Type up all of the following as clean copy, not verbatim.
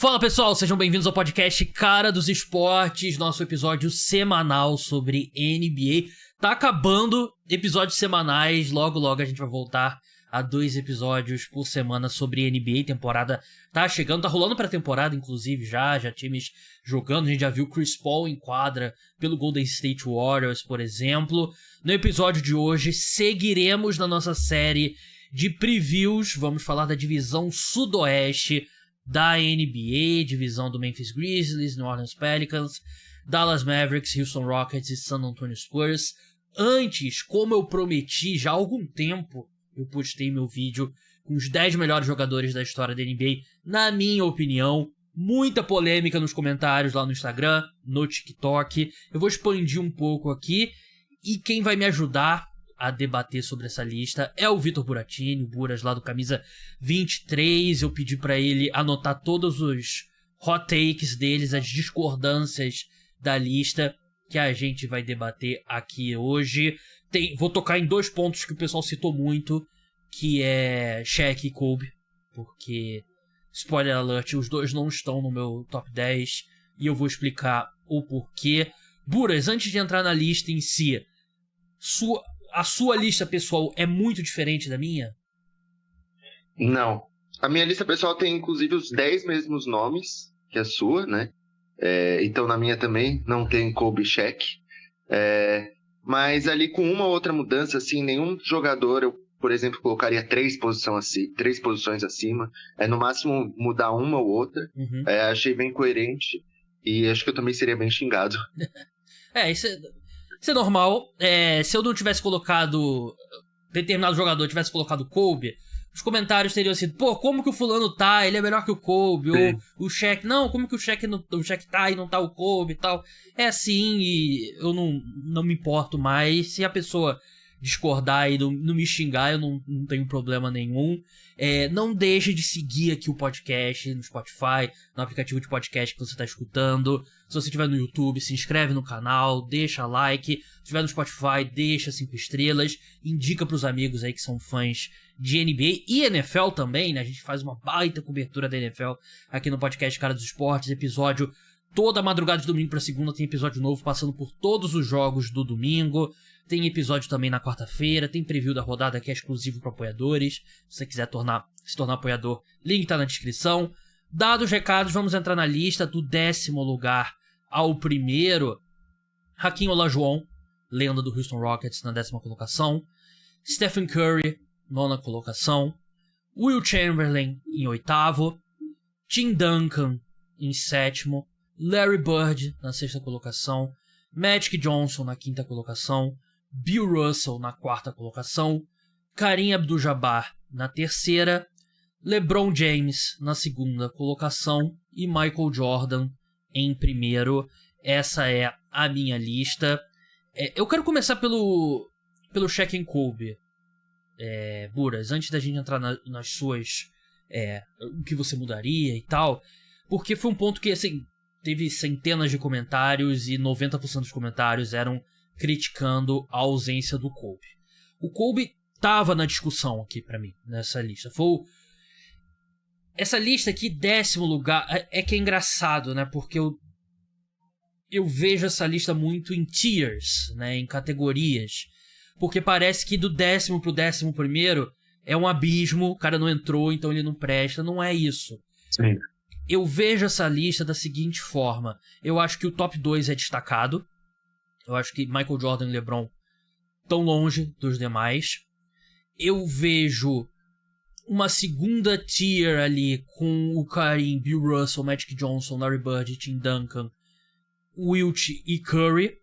Fala pessoal, sejam bem-vindos ao podcast Cara dos Esportes, nosso episódio semanal sobre NBA. Tá acabando episódios semanais, logo a gente vai voltar a 2 episódios por semana sobre NBA. Temporada tá chegando, tá rolando pré-temporada inclusive já times jogando. A gente já viu Chris Paul em quadra pelo Golden State Warriors, por exemplo. No episódio de hoje seguiremos na nossa série de previews, vamos falar da divisão sudoeste da NBA, divisão do Memphis Grizzlies, New Orleans Pelicans, Dallas Mavericks, Houston Rockets e San Antonio Spurs. Antes, como eu prometi já há algum tempo, eu postei meu vídeo com os 10 melhores jogadores da história da NBA, na minha opinião. Muita polêmica nos comentários lá no Instagram, no TikTok. Eu vou expandir um pouco aqui, e quem vai me ajudar a debater sobre essa lista é o Vitor Buratini, o Buras lá do Camisa 23. Eu pedi pra ele anotar todos os hot takes deles, as discordâncias da lista que a gente vai debater aqui hoje. Vou tocar em 2 pontos que o pessoal citou muito, que é Shaq e Kobe, porque, spoiler alert, os dois não estão no meu top 10 e eu vou explicar o porquê. Buras, antes de entrar na lista em si, a sua lista pessoal é muito diferente da minha? Não. A minha lista pessoal tem inclusive os 10 mesmos nomes que a sua, né? Então na minha também não tem Kobe e Shaq. Mas ali com uma ou outra mudança, assim, nenhum jogador eu, por exemplo, colocaria 3 posições acima. No máximo mudar uma ou outra. Uhum. Achei bem coerente e acho que eu também seria bem xingado. Isso é normal. Se eu não tivesse colocado determinado jogador, tivesse colocado Kobe, os comentários teriam sido: pô, como que o fulano tá? Ele é melhor que o Kobe. Sim. Ou o Shaq, não, como que o Shaq tá e não tá o Kobe e tal. É assim, e eu não me importo mais. Se a pessoa discordar e não me xingar, eu não tenho problema nenhum. Não deixe de seguir aqui o podcast no Spotify, no aplicativo de podcast que você está escutando. Se você estiver no YouTube, se inscreve no canal, deixa like. Se estiver no Spotify, deixa 5 estrelas. Indica pros amigos aí que são fãs de NBA e NFL também, né? A gente faz uma baita cobertura da NFL aqui no podcast Cara dos Esportes. Episódio toda madrugada de domingo pra segunda, tem episódio novo passando por todos os jogos do domingo. Tem episódio também na quarta-feira, tem preview da rodada que é exclusivo para apoiadores. Se você quiser se tornar apoiador, link tá na descrição. Dados os recados, vamos entrar na lista do 10º lugar ao primeiro. Hakeem Olajuwon, lenda do Houston Rockets, na 10ª colocação. Stephen Curry, 9ª colocação. Will Chamberlain, em 8º. Tim Duncan, em 7º. Larry Bird, na 6ª colocação. Magic Johnson, na 5ª colocação. Bill Russell, na 4ª colocação. Kareem Abdul-Jabbar, na 3ª. LeBron James, na 2ª colocação. E Michael Jordan, em 1º. Essa é a minha lista. Eu quero começar pelo Shaq e Kobe. Buras, antes da gente entrar nas suas... o que você mudaria e tal. Porque foi um ponto que, assim, teve centenas de comentários e 90% dos comentários eram criticando a ausência do Kobe. O Kobe tava na discussão aqui pra mim, nessa lista. Essa lista aqui, 10º lugar, que é engraçado, né? Porque eu vejo essa lista muito em tiers, né? Em categorias. Porque parece que do 10º pro 11º é um abismo, o cara não entrou, então ele não presta. Não é isso. Sim. Eu vejo essa lista da seguinte forma. Eu acho que o top 2 é destacado. Eu acho que Michael Jordan e LeBron estão longe dos demais. Eu vejo uma segunda tier ali com o Kareem, Bill Russell, Magic Johnson, Larry Bird, Tim Duncan, Wilt e Curry.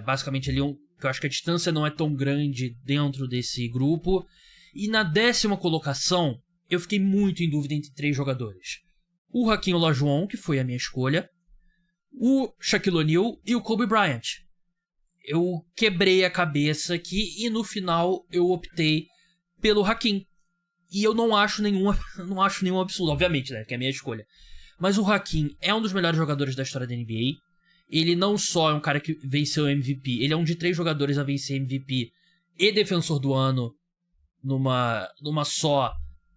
Basicamente ali eu acho que a distância não é tão grande dentro desse grupo. E na 10ª colocação, eu fiquei muito em dúvida entre 3 jogadores. O Hakeem Olajuwon, que foi a minha escolha. O Shaquille O'Neal e o Kobe Bryant. Eu quebrei a cabeça aqui e no final eu optei pelo Hakeem. E eu não acho nenhum absurdo, obviamente, né? Que é a minha escolha. Mas o Hakeem é um dos melhores jogadores da história da NBA. Ele não só é um cara que venceu MVP, ele é um de 3 jogadores a vencer MVP e Defensor do Ano numa só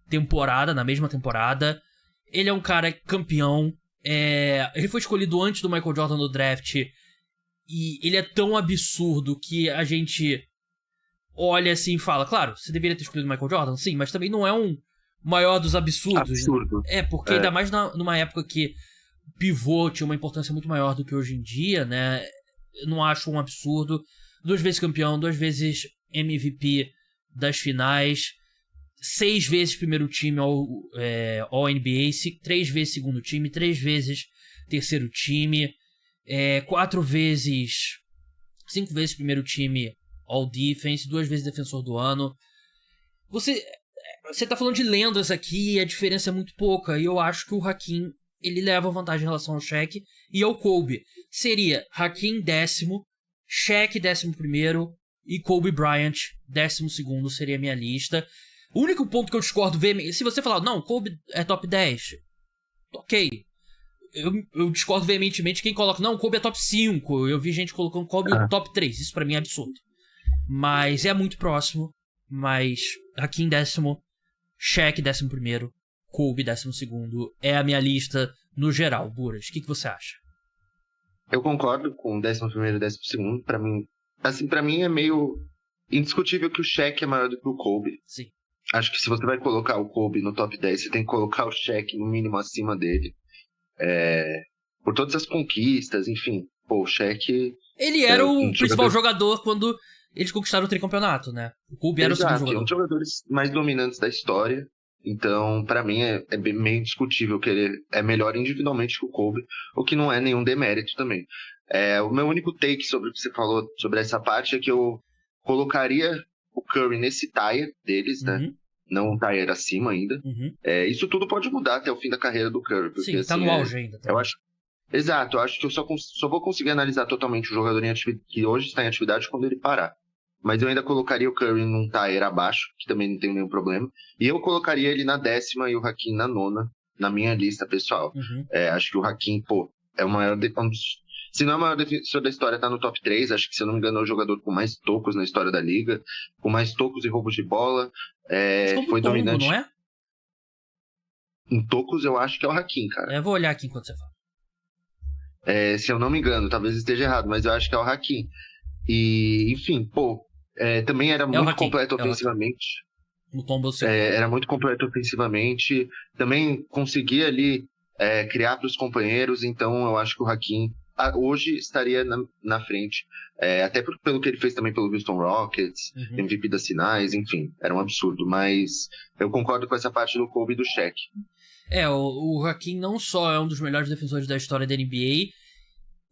temporada, na mesma temporada. Ele é um cara campeão. Ele foi escolhido antes do Michael Jordan no draft. E ele é tão absurdo que a gente olha assim e fala, claro, você deveria ter escolhido o Michael Jordan, sim, mas também não é um maior dos absurdos. Absurdo. Porque ainda mais numa época que o pivô tinha uma importância muito maior do que hoje em dia, né? Eu não acho um absurdo. 2 vezes campeão, 2 vezes MVP das finais, 6 vezes primeiro time ao NBA, 3 vezes segundo time, 3 vezes terceiro time, 4 vezes, 5 vezes primeiro time All Defense, 2 vezes defensor do ano. Você tá falando de lendas aqui e a diferença é muito pouca. E eu acho que o Hakeem, ele leva vantagem em relação ao Shaq e ao Kobe. Seria Hakeem 10º, Shaq 11º e Kobe Bryant 12º seria a minha lista. O único ponto que eu discordo veementemente, se você falar, não, Kobe é top 10, ok. Eu discordo veementemente quem coloca, não, Kobe é top 5. Eu vi gente colocando Kobe top 3. Isso pra mim é absurdo. Mas é muito próximo. Mas Hakeem 10º, Shaq 11º, Kobe 12º. É a minha lista no geral. Buras, o que você acha? Eu concordo com o 11º e 12º. Pra mim é meio indiscutível que o Shaq é maior do que o Kobe. Sim. Acho que se você vai colocar o Kobe no top 10, você tem que colocar o Shaq no mínimo acima dele. Por todas as conquistas, enfim. Pô, o Shaq... Ele era o principal jogador quando eles conquistaram o tricampeonato, né? O Kobe era o segundo jogador. É um dos jogadores mais dominantes da história. Então, pra mim, é meio indiscutível que ele é melhor individualmente que o Kobe, o que não é nenhum demérito também. O meu único take sobre o que você falou sobre essa parte é que eu colocaria o Curry nesse tier deles, né? Não um tier acima ainda. Isso tudo pode mudar até o fim da carreira do Curry. Porque, sim, tá assim, no auge ainda. Tá? Eu acho que eu só vou conseguir analisar totalmente o jogador que hoje está em atividade quando ele parar. Mas eu ainda colocaria o Curry num tier abaixo, que também não tem nenhum problema. E eu colocaria ele na 10ª e o Hakeem na 9ª, na minha lista pessoal. Acho que o Hakeem, é o maior... Se não é o maior defensor da história, tá no top 3. Acho que, se eu não me engano, é o jogador com mais tocos na história da liga. Com mais tocos e roubos de bola. Foi dominante. Não é? Em tocos, eu acho que é o Hakeem, cara. Eu vou olhar aqui enquanto você fala. Se eu não me engano, talvez esteja errado, mas eu acho que é o Hakeem. E, enfim, também era muito completo ofensivamente. No tombo era muito completo ofensivamente. Também conseguia ali criar para os companheiros. Então eu acho que o Hakeem hoje estaria na frente. Até pelo que ele fez também pelo Houston Rockets, MVP das finais, enfim, era um absurdo. Mas eu concordo com essa parte do Kobe e do Shaq. O Hakeem não só é um dos melhores defensores da história da NBA,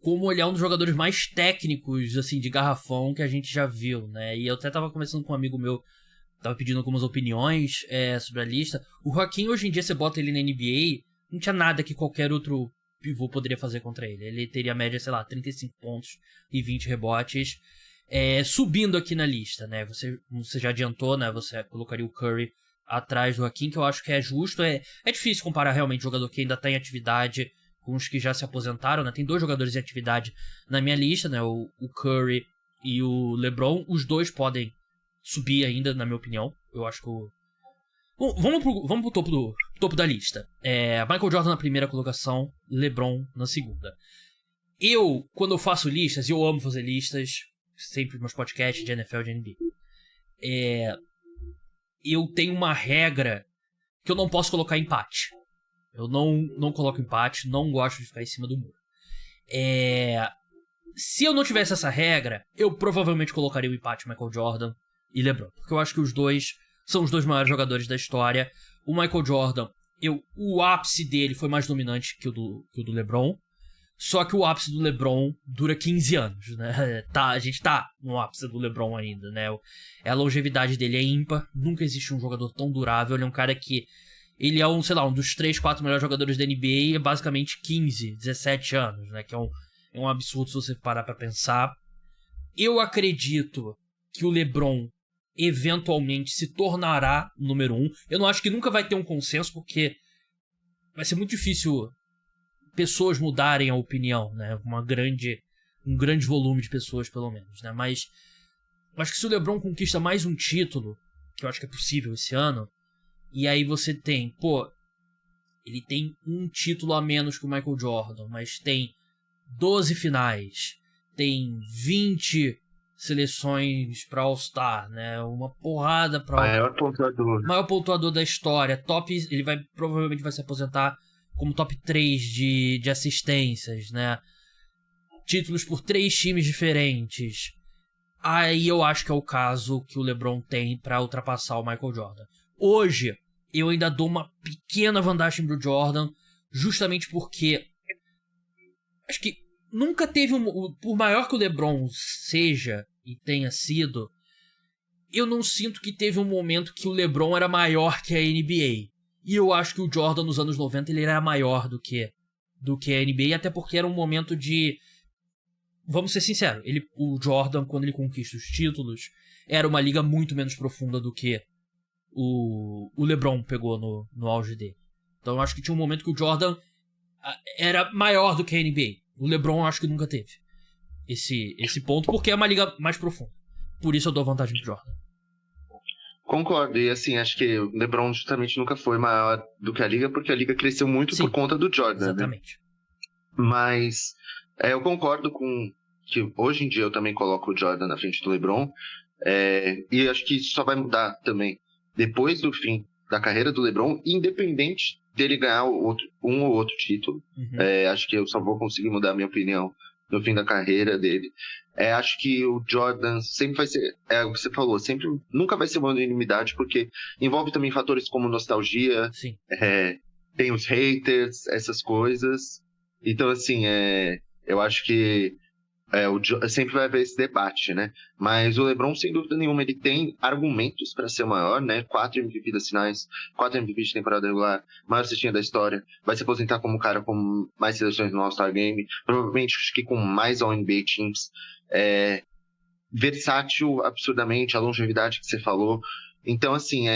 como ele é um dos jogadores mais técnicos, assim, de garrafão que a gente já viu, né? E eu até tava conversando com um amigo meu, tava pedindo algumas opiniões sobre a lista. O Hakeem, hoje em dia, você bota ele na NBA, não tinha nada que qualquer outro pivô poderia fazer contra ele. Ele teria a média, sei lá, 35 pontos e 20 rebotes. Subindo aqui na lista, né? Você já adiantou, né? Você colocaria o Curry atrás do Hakeem, que eu acho que é justo. É difícil comparar realmente jogador que ainda tá em atividade com os que já se aposentaram, né? Tem 2 jogadores em atividade na minha lista, né? O Curry e o LeBron. Os 2 podem subir ainda, na minha opinião. Eu acho que Bom, vamos pro topo da lista. Michael Jordan na primeira colocação, LeBron na segunda. Quando eu faço listas, e eu amo fazer listas, sempre meus podcasts de NFL e de NBA, eu tenho uma regra que eu não posso colocar empate. Eu não coloco empate, não gosto de ficar em cima do muro. Se eu não tivesse essa regra, eu provavelmente colocaria o empate Michael Jordan e LeBron. Porque eu acho que os dois são os 2 maiores jogadores da história. O Michael Jordan, o ápice dele foi mais dominante que o do LeBron. Só que o ápice do LeBron dura 15 anos, né? A gente tá no ápice do LeBron ainda, né? A longevidade dele é ímpar. Nunca existe um jogador tão durável. Ele é um cara que... Ele é um dos 3, 4 melhores jogadores da NBA, basicamente 15, 17 anos, né? Que é um absurdo se você parar pra pensar. Eu acredito que o LeBron eventualmente se tornará o número 1. Eu não acho que nunca vai ter um consenso, porque vai ser muito difícil pessoas mudarem a opinião, né? Um grande volume de pessoas, pelo menos, né? Mas eu acho que se o LeBron conquista mais um título, que eu acho que é possível esse ano, e aí você tem, ele tem um título a menos que o Michael Jordan, mas tem 12 finais, tem 20 seleções para All-Star, né? Uma porrada para maior pontuador da história, provavelmente vai se aposentar como top 3 de assistências, né? Títulos por 3 times diferentes. Aí eu acho que é o caso que o LeBron tem para ultrapassar o Michael Jordan. Hoje, eu ainda dou uma pequena vantagem pro Jordan, justamente porque acho que nunca teve por maior que o LeBron seja e tenha sido, eu não sinto que teve um momento que o LeBron era maior que a NBA. E eu acho que o Jordan nos anos 90 ele era maior do que a NBA, até porque era um momento de... Vamos ser sinceros, o Jordan, quando ele conquista os títulos, era uma liga muito menos profunda do que o LeBron pegou no auge dele. Então eu acho que tinha um momento que o Jordan era maior do que a NBA. O LeBron eu acho que nunca teve esse ponto, porque é uma liga mais profunda. Por isso eu dou vantagem pro Jordan. Concordo, e assim, acho que o LeBron justamente nunca foi maior do que a liga, porque a liga cresceu muito por conta do Jordan. Exatamente. Né? Mas eu concordo com que hoje em dia eu também coloco o Jordan na frente do LeBron, e acho que isso só vai mudar também depois do fim da carreira do LeBron, independente dele ganhar um ou outro título. Uhum. Acho que eu só vou conseguir mudar a minha opinião no fim da carreira dele. Acho que o Jordan sempre vai ser, o que você falou, nunca vai ser uma unanimidade, porque envolve também fatores como nostalgia, Sim. Tem os haters, essas coisas. Então, assim, eu acho que sempre vai haver esse debate, né? Mas o LeBron, sem dúvida nenhuma, ele tem argumentos para ser o maior, né? 4 MVP das finais, 4 MVP de temporada regular, maior cestinha da história, vai se aposentar como cara com mais seleções no All-Star Game, provavelmente acho que com mais All-NBA Teams, versátil absurdamente, a longevidade que você falou. Então, assim,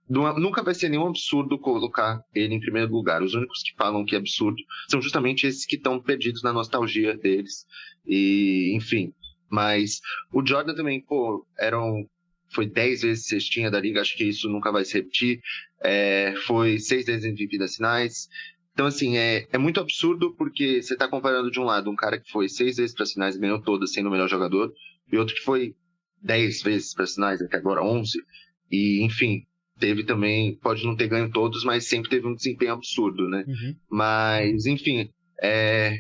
nunca vai ser nenhum absurdo colocar ele em primeiro lugar. Os únicos que falam que é absurdo são justamente esses que estão perdidos na nostalgia deles. E, enfim, mas o Jordan também, foi 10 vezes cestinha da liga, acho que isso nunca vai se repetir. Foi 6 vezes MVP das finais. Então, assim, é muito absurdo, porque você está comparando de um lado um cara que foi 6 vezes para as finais e ganhou todas sendo o melhor jogador, e outro que foi 10 vezes para as finais, até agora 11. E, enfim, teve também, pode não ter ganho todos, mas sempre teve um desempenho absurdo, né? Uhum. Mas, enfim,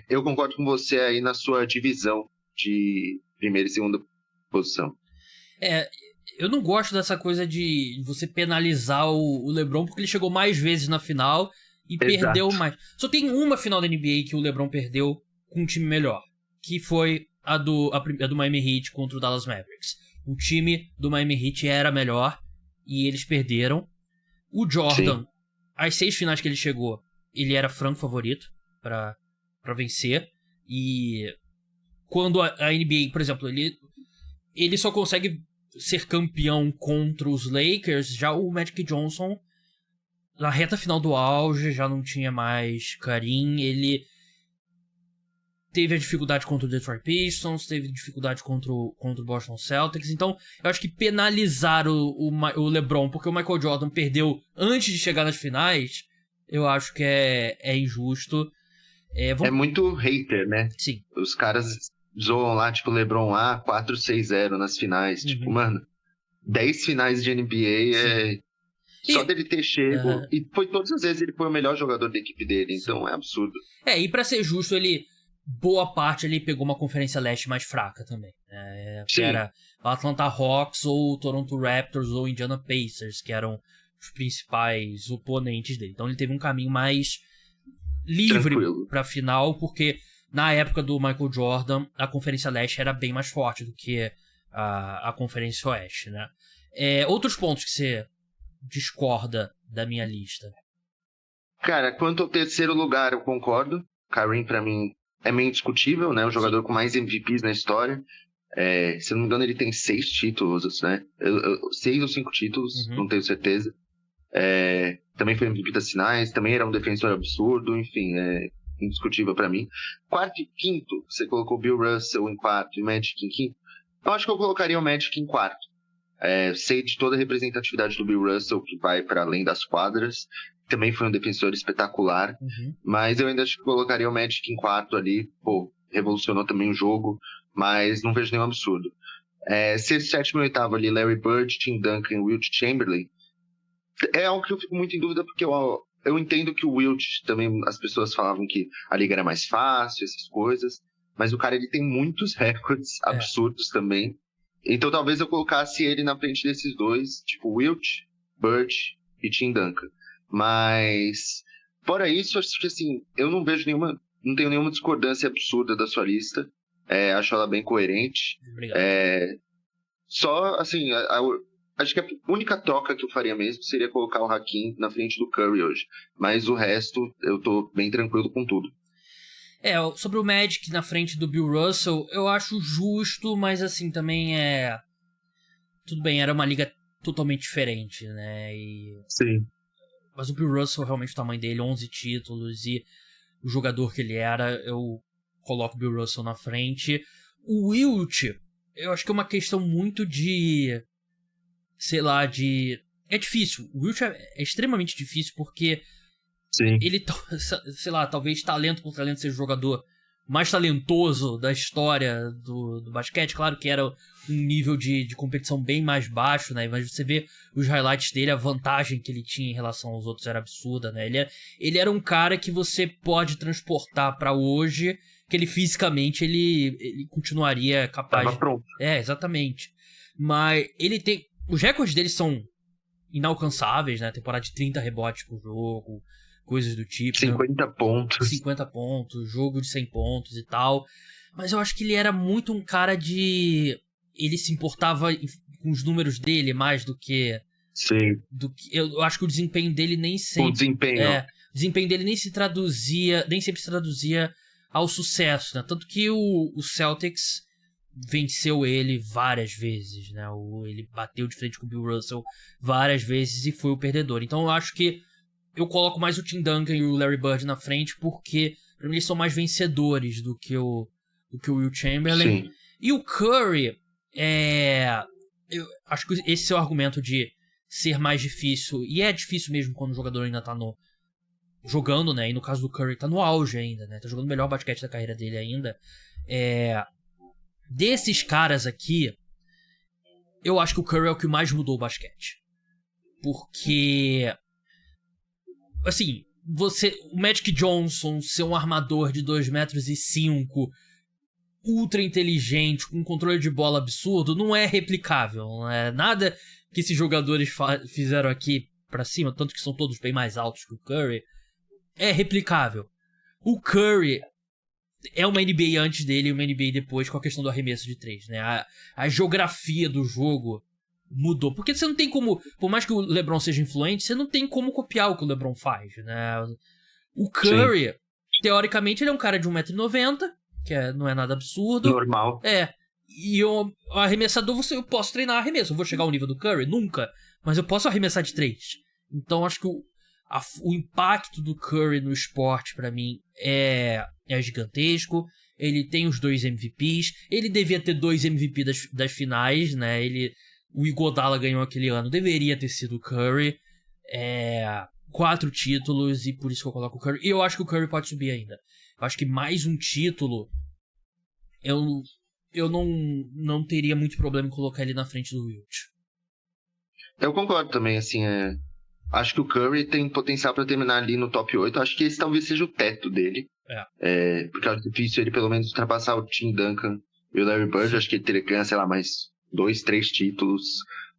eu concordo com você aí na sua divisão de primeira e segunda posição. Eu não gosto dessa coisa de você penalizar o LeBron, porque ele chegou mais vezes na final e perdeu mais. Só tem uma final da NBA que o LeBron perdeu com um time melhor, que foi a do Miami Heat contra o Dallas Mavericks. O time do Miami Heat era melhor e eles perderam. O Jordan, sim, as 6 finais que ele chegou, ele era franco favorito pra vencer. E quando a NBA, por exemplo, ele só consegue ser campeão contra os Lakers, já o Magic Johnson, na reta final do auge, já não tinha mais Kareem. Ele teve a dificuldade contra o Detroit Pistons, teve dificuldade contra o Boston Celtics. Então, eu acho que penalizar o LeBron, porque o Michael Jordan perdeu antes de chegar nas finais, eu acho que é injusto. É muito hater, né? Sim. Os caras zoam lá, tipo, LeBron 4-6-0 nas finais. Uhum. Tipo, mano, 10 finais de NBA só dele ter chego. E foi todas as vezes ele foi o melhor jogador da equipe dele. Sim. Então é absurdo. E pra ser justo, boa parte ele pegou uma conferência leste mais fraca também. Que era o Atlanta Hawks ou o Toronto Raptors ou o Indiana Pacers, que eram os principais oponentes dele. Então ele teve um caminho mais livre pra final, porque na época do Michael Jordan, a Conferência Leste era bem mais forte do que a Conferência Oeste, né? Outros pontos que você discorda da minha lista? Cara, quanto ao terceiro lugar, eu concordo. Kareem, pra mim, é meio indiscutível, né? O jogador com mais MVPs na história. Se eu não me engano, ele tem 6 títulos, né? 6 ou 5 títulos, não tenho certeza. Também foi MVP das finais, também era um defensor absurdo, enfim, indiscutível pra mim. Quarto e quinto, você colocou Bill Russell em quarto e Magic em quinto. Eu acho que eu colocaria o Magic em quarto. Sei de toda a representatividade do Bill Russell, que vai para além das quadras. também foi um defensor espetacular. Mas eu ainda acho que colocaria o Magic em quarto ali. Pô, revolucionou também o jogo, mas não vejo nenhum absurdo. Sexto, sétimo e oitavo ali, Larry Bird, Tim Duncan, Wilt Chamberlain. É algo que eu fico muito em dúvida, porque eu entendo que o Wilt também, as pessoas falavam que a liga era mais fácil, essas coisas, mas o cara ele tem muitos recordes absurdos também. Então talvez eu colocasse ele na frente desses dois, tipo Wilt, Bird e Tim Duncan. Mas, fora isso, acho que assim, eu não tenho nenhuma discordância absurda da sua lista. Acho ela bem coerente. Obrigado. Só, assim, acho que a única troca que eu faria mesmo seria colocar o Hakeem na frente do Curry hoje. Mas o resto, eu tô bem tranquilo com tudo. Sobre o Magic na frente do Bill Russell, eu acho justo, mas assim, também tudo bem, era uma liga totalmente diferente, né? Sim. Mas o Bill Russell, realmente o tamanho dele, 11 títulos, e o jogador que ele era, eu coloco o Bill Russell na frente. O Wilt, eu acho que é uma questão muito de... sei lá, é difícil. O Wilt é extremamente difícil porque... Sim. Ele, sei lá, talvez talento por talento seja o jogador mais talentoso da história do basquete. Claro que era um nível de competição bem mais baixo, né? Mas você vê os highlights dele, a vantagem que ele tinha em relação aos outros era absurda, né? Ele era um cara que você pode transportar pra hoje, que ele fisicamente ele continuaria capaz... Tava pronto. Exatamente. Mas ele tem... Os recordes dele são inalcançáveis, né? Temporada de 30 rebotes por jogo... coisas do tipo. 50 pontos. 50 pontos, jogo de 100 pontos e tal. Mas eu acho que ele era muito um cara de... Ele se importava com os números dele mais do que... Sim. Eu acho que o desempenho dele nem sempre... O desempenho. O desempenho dele nem sempre se traduzia ao sucesso, né? Tanto que o Celtics venceu ele várias vezes, né? Ele bateu de frente com o Bill Russell várias vezes e foi o perdedor. Então eu acho que eu coloco mais o Tim Duncan e o Larry Bird na frente porque, pra mim, eles são mais vencedores do que o Wilt Chamberlain. Sim. E o Curry, eu acho que esse seu argumento de ser mais difícil, e é difícil mesmo quando o jogador ainda tá jogando, né? E no caso do Curry, tá no auge ainda, né? Tá jogando o melhor basquete da carreira dele ainda. Desses caras aqui, eu acho que o Curry é o que mais mudou o basquete. Porque... assim, o Magic Johnson ser um armador de 2,5 metros, ultra inteligente, com um controle de bola absurdo, não é replicável. Não é nada que esses jogadores fizeram aqui pra cima, tanto que são todos bem mais altos que o Curry, é replicável. O Curry é uma NBA antes dele e uma NBA depois com a questão do arremesso de 3, né? A geografia do jogo mudou. Porque você não tem como... Por mais que o LeBron seja influente, você não tem como copiar o que o LeBron faz, né? O Curry, teoricamente, ele é um cara de 1,90 m, que não é nada absurdo. Normal. E o arremessador, eu posso treinar arremesso. Eu vou chegar ao nível do Curry? Nunca. Mas eu posso arremessar de 3. Então, acho que o impacto do Curry no esporte, pra mim, é gigantesco. Ele tem os 2 MVPs. Ele devia ter 2 MVP das finais, né? O Iguodala ganhou aquele ano, deveria ter sido o Curry. 4 títulos, e por isso que eu coloco o Curry. E eu acho que o Curry pode subir ainda. Eu acho que mais um título, eu não teria muito problema em colocar ele na frente do Wilt. Eu concordo também, assim, acho que o Curry tem potencial para terminar ali no top 8. Acho que esse talvez seja o teto dele. Porque acho difícil ele pelo menos ultrapassar o Tim Duncan e o Larry Bird. Acho que ele teria que ganhar, sei lá, mais 2, 3 títulos,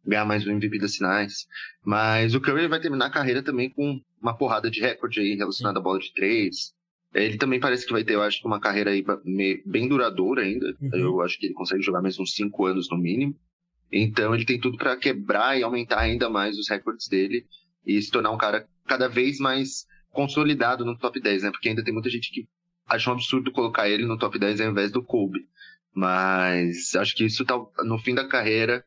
ganhar mais um MVP das finais. Mas o Curry vai terminar a carreira também com uma porrada de recorde aí relacionada à bola de 3. Ele também parece que vai ter, eu acho, uma carreira aí bem duradoura ainda. Eu acho que ele consegue jogar mais uns 5 anos no mínimo. Então ele tem tudo para quebrar e aumentar ainda mais os recordes dele e se tornar um cara cada vez mais consolidado no top 10, né? Porque ainda tem muita gente que acha um absurdo colocar ele no top 10 ao invés do Kobe. Mas acho que isso no fim da carreira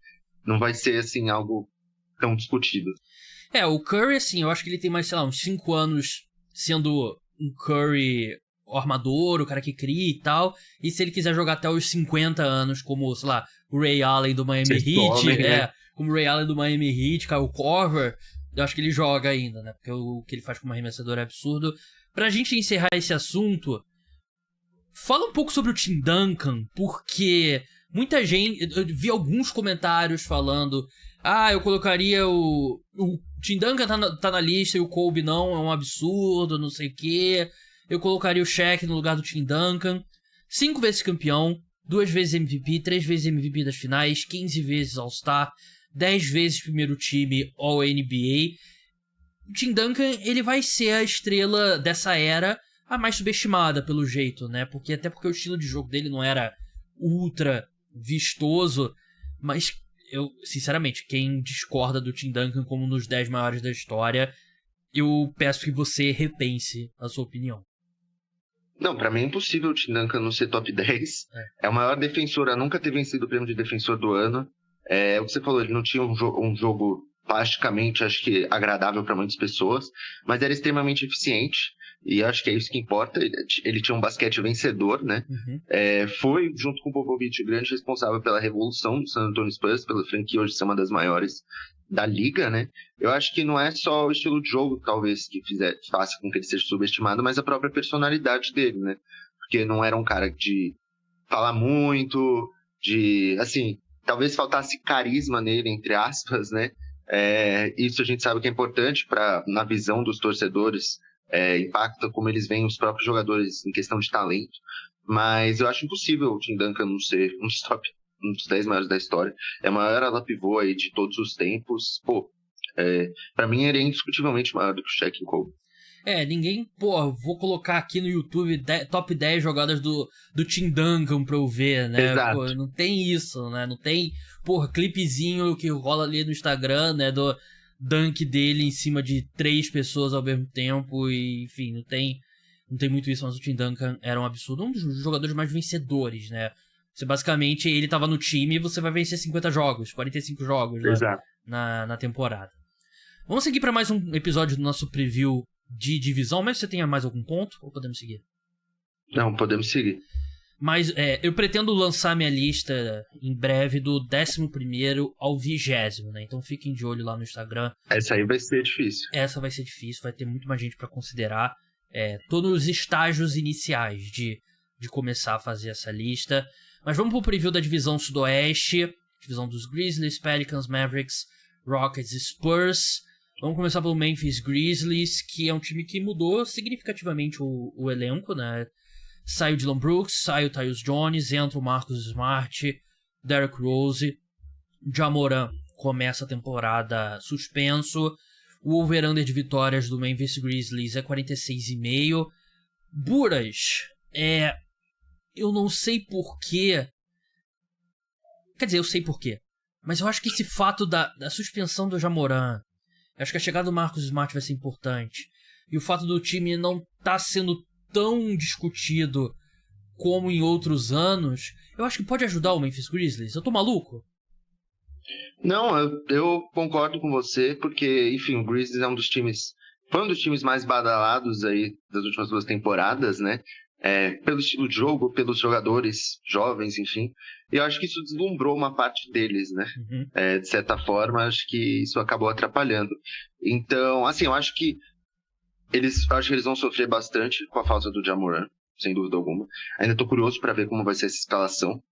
não vai ser, assim, algo tão discutido. O Curry, assim, eu acho que ele tem mais, sei lá, uns 5 anos sendo um Curry o armador, o cara que cria e tal. E se ele quiser jogar até os 50 anos, como, sei lá, o Ray Allen do Miami Heat, como o Ray Allen do Miami Heat, Kyle Korver, eu acho que ele joga ainda, né? Porque o que ele faz como arremessador é absurdo. Pra gente encerrar esse assunto, fala um pouco sobre o Tim Duncan, porque muita gente... Eu vi alguns comentários falando... eu colocaria o Tim Duncan tá na lista e o Kobe não, é um absurdo, não sei o quê. Eu colocaria o Shaq no lugar do Tim Duncan. 5 vezes campeão, 2 vezes MVP, 3 vezes MVP das finais, 15 vezes All-Star, 10 vezes primeiro time All-NBA. O Tim Duncan, ele vai ser a estrela dessa era, a mais subestimada pelo jeito, né? Até porque o estilo de jogo dele não era ultra vistoso, mas eu, sinceramente, quem discorda do Tim Duncan como um dos 10 maiores da história, eu peço que você repense a sua opinião. Não, pra mim é impossível o Tim Duncan não ser top 10. É o maior defensor a nunca ter vencido o prêmio de defensor do ano. É o que você falou, ele não tinha um jogo plasticamente, acho que agradável para muitas pessoas, mas era extremamente eficiente. E acho que é isso que importa. Ele tinha um basquete vencedor, né? Uhum. Foi, junto com o Popovich, o grande responsável pela revolução do San Antonio Spurs, pela franquia hoje ser uma das maiores da liga, né? Eu acho que não é só o estilo de jogo, talvez, que faça com que ele seja subestimado, mas a própria personalidade dele, né? Porque não era um cara de falar muito, assim, talvez faltasse carisma nele, entre aspas, né? Isso a gente sabe que é importante na visão dos torcedores, impacta como eles veem os próprios jogadores em questão de talento, mas eu acho impossível o Tim Duncan não ser um dos 10 maiores da história. É o maior ala pivô aí de todos os tempos. Pra mim ele é indiscutivelmente maior do que o Shaq e o Kobe. Ninguém, vou colocar aqui no YouTube top 10 jogadas do Tim Duncan pra eu ver, né? Exato. Não tem isso, né? Não tem, clipezinho que rola ali no Instagram, né? Do dunk dele em cima de 3 pessoas ao mesmo tempo e, enfim, não tem muito isso, mas o Tim Duncan era um absurdo. Um dos jogadores mais vencedores, né? Você basicamente, ele tava no time e você vai vencer 50 jogos, 45 jogos, né? na temporada. Vamos seguir para mais um episódio do nosso preview de divisão, mas você tem mais algum ponto ou podemos seguir? Não, podemos seguir. Mas eu pretendo lançar minha lista em breve do 11º ao 20º, né? Então fiquem de olho lá no Instagram. Essa aí vai ser difícil. Essa vai ser difícil, vai ter muito mais gente para considerar. Tô nos estágios iniciais de começar a fazer essa lista. Mas vamos pro preview da divisão sudoeste. Divisão dos Grizzlies, Pelicans, Mavericks, Rockets e Spurs. Vamos começar pelo Memphis Grizzlies, que é um time que mudou significativamente o elenco, né? Sai o Dillon Brooks, sai o Tyus Jones, entra o Marcus Smart, Derrick Rose, Ja Morant começa a temporada suspenso. O over-under de vitórias do Memphis Grizzlies é 46,5. Buras, eu não sei porquê. Quer dizer, eu sei porquê. Mas eu acho que esse fato da suspensão do Ja Morant, eu acho que a chegada do Marcus Smart vai ser importante. E o fato do time não tá sendo tão discutido como em outros anos, eu acho que pode ajudar o Memphis Grizzlies. Eu tô maluco? Não, eu concordo com você, porque, enfim, o Grizzlies foi um dos times mais badalados aí das últimas 2 temporadas, né? Pelo estilo de jogo, pelos jogadores jovens, enfim. E eu acho que isso deslumbrou uma parte deles, né? Uhum. De certa forma, acho que isso acabou atrapalhando. Então, assim, eu acho que eles vão sofrer bastante com a falta do Ja Morant, sem dúvida alguma. Ainda tô curioso para ver como vai ser essa escalação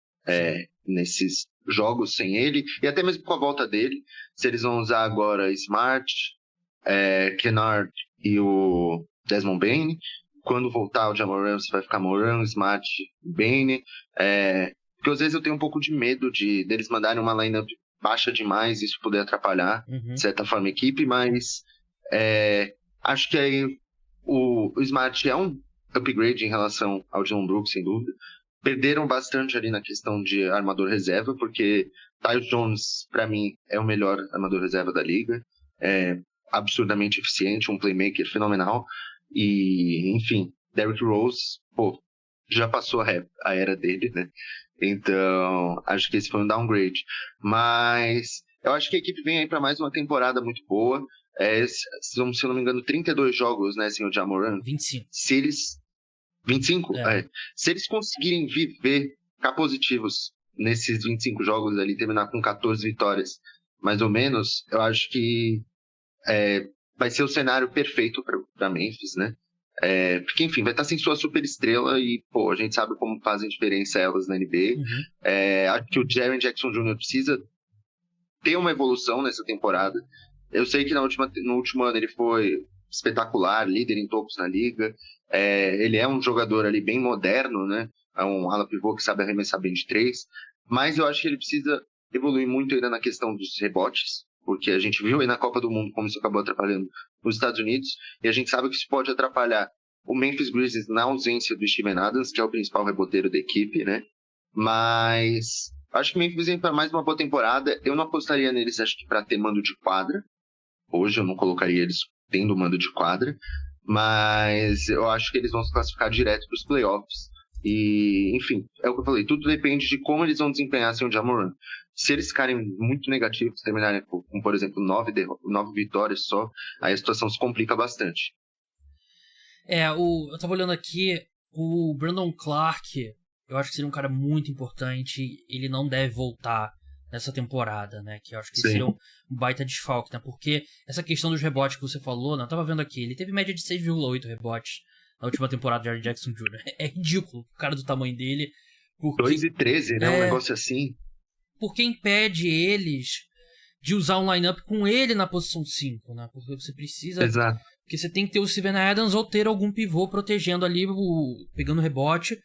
nesses jogos sem ele, e até mesmo com a volta dele, se eles vão usar agora Smart, Kennard e o Desmond Bane. Quando voltar o Ja Morant, vai ficar Morant, Smart, Bane. Porque às vezes eu tenho um pouco de medo deles mandarem uma lineup baixa demais, isso poder atrapalhar, de certa forma, a equipe, mas acho que aí o Smart é um upgrade em relação ao Dillon Brooks, sem dúvida. Perderam bastante ali na questão de armador reserva, porque Tyus Jones, para mim, é o melhor armador reserva da liga. Absurdamente eficiente, um playmaker fenomenal. E, enfim, Derrick Rose, já passou a era dele, né? Então, acho que esse foi um downgrade. Mas eu acho que a equipe vem aí para mais uma temporada muito boa. São, se eu não me engano, 32 jogos, né, sem o Ja Morant. 25. 25? Se eles conseguirem ficar positivos nesses 25 jogos ali, terminar com 14 vitórias, mais ou menos, eu acho que vai ser o cenário perfeito para Memphis, né? Porque, enfim, vai estar sem sua super estrela e, pô, a gente sabe como fazem diferença elas na NBA. Acho que o Jaren Jackson Jr. precisa ter uma evolução nessa temporada. Eu sei que no último ano ele foi espetacular, líder em tocos na liga. Ele é um jogador ali bem moderno, né? É um ala pivô que sabe arremessar bem de 3. Mas eu acho que ele precisa evoluir muito ainda na questão dos rebotes, porque a gente viu aí na Copa do Mundo como isso acabou atrapalhando os Estados Unidos, e a gente sabe que isso pode atrapalhar o Memphis Grizzlies na ausência do Steven Adams, que é o principal reboteiro da equipe, né? Mas acho que o Memphis vem para mais uma boa temporada. Eu não apostaria neles, acho que para ter mando de quadra. Hoje eu não colocaria eles tendo mando de quadra, mas eu acho que eles vão se classificar direto para os playoffs. E, enfim, é o que eu falei, tudo depende de como eles vão desempenhar sem o Ja Morant. Se eles ficarem muito negativos, terminarem com, por exemplo, 9 vitórias só, aí a situação se complica bastante. Eu tava olhando aqui, o Brandon Clark, eu acho que seria um cara muito importante, ele não deve voltar nessa temporada, né, que eu acho que seria um baita desfalque, né, porque essa questão dos rebotes que você falou, né, eu tava vendo aqui, ele teve média de 6,8 rebotes na última temporada de Jaren Jackson Jr. É ridículo o cara do tamanho dele. 2,13, né? Um negócio assim. Porque impede eles de usar um lineup com ele na posição 5, né? Porque você precisa... Exato. Porque você tem que ter o Steven Adams ou ter algum pivô protegendo ali, pegando rebote.